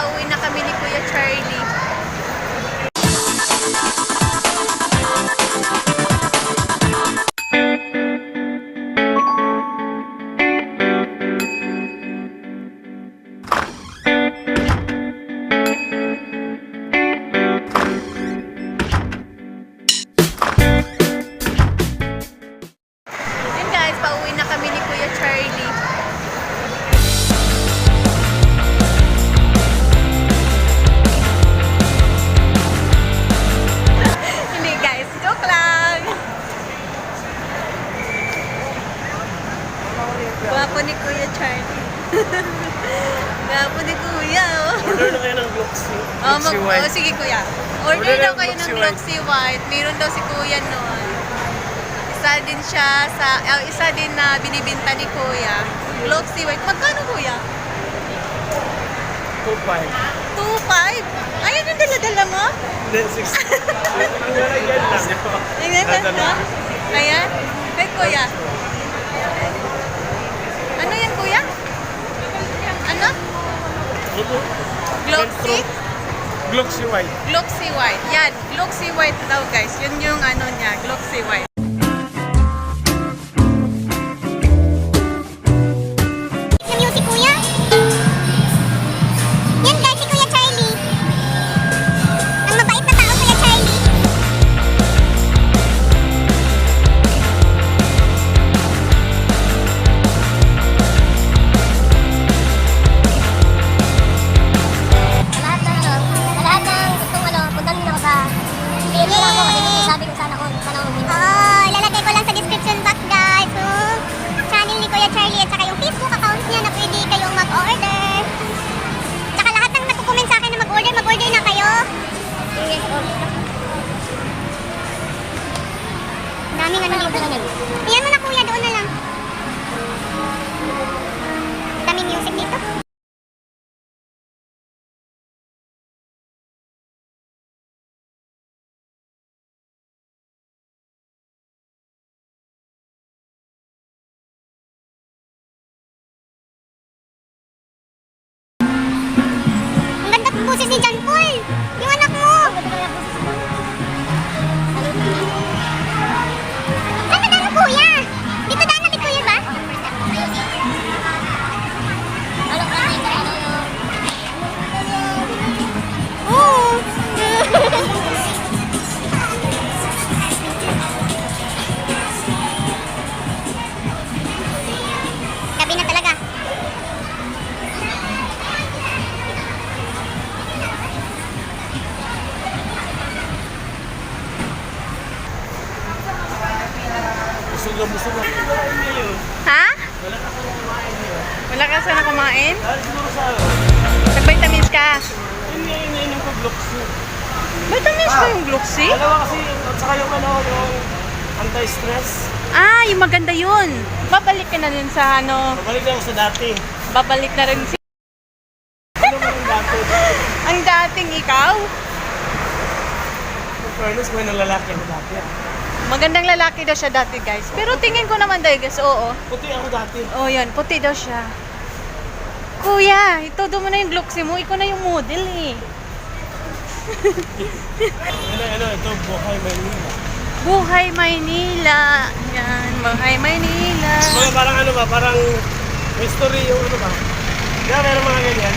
pauwi na kami ni Kuya Charlie. Yun guys, pauwi na kami ni Kuya Charlie. Hindi guys, joke lang. Gwapo ni Kuya Charlie. Gwapo ni Kuya, oh. Order na kayo ng Gloxy. Gloxy Oh, White. sige Kuya. Order Order daw ng kayo ng Gloxy Gloxy White. Meron daw si Kuya noon. Isa din siya sa, isa din na binibinta ni Kuya. Gloxy White. Magkano Kuya? 2.5. 2.5? Ayan yung dala-dala mo? Then 6. Ang lalagyan lang. Ayan na, no? Ayan. Kay Kuya. Ano yan Kuya? Ano? Gloxy? Gloxy White. Gloxy White. Yan. Gloxy White daw guys. Yun yung ano niya. Gloxy White. Yung music kuya. Yan guys, si Kuya Charlie. Ang mabait na tao, Kuya Charlie. Sa lahat ng gustong puntahin ako sa PM lang ako kasi sabi ko sana kung sana huminto. Oo, ilalagay ko lang sa description box guys. So, channel ni Kuya Charlie at saka yung Facebook account niya na pwede kayong mag-order. Tsaka lahat ng nagko-comment sa akin na mag-order na kayo. Yes, daming ano dito. Iyan mo na kuya, doon na lang. Daming music dito. Ang ganda ng boses ni John Paul. Yung anak mo. Saan na daan mo, kuya? Dito daan natin, kuya ba? Oo. Gabi na talaga. Busog na busog na. Ha? Wala ka sana kumain niyo. Wala ka sana kumain? Dahil siguro sa Nag-vitamins ka? Hindi, iniinom ko Gloxy. Vitamins ba yung Gloxy? Dalawa kasi, at saka yung yung anti-stress. Ah, yung maganda yun. Babalik ka na din sa ano, Pabalik lang sa dati. babalik na rin si... Ano mo yung dati? Ang dating ikaw. In fairness, may nalalaki ako dati. Magandang lalaki daw siya dati guys. Pero tingin ko naman dahil guys, oo. Puti ako dati. Oh, yan. Puti daw siya. Kuya, ito mo na yung Gloxy mo. Ikaw na yung model eh. Ito, Buhay Manila. Buhay Maynila. Yan, Buhay Maynila. Parang ano ba, parang history yung ano ba. Kaya meron mga ganyan.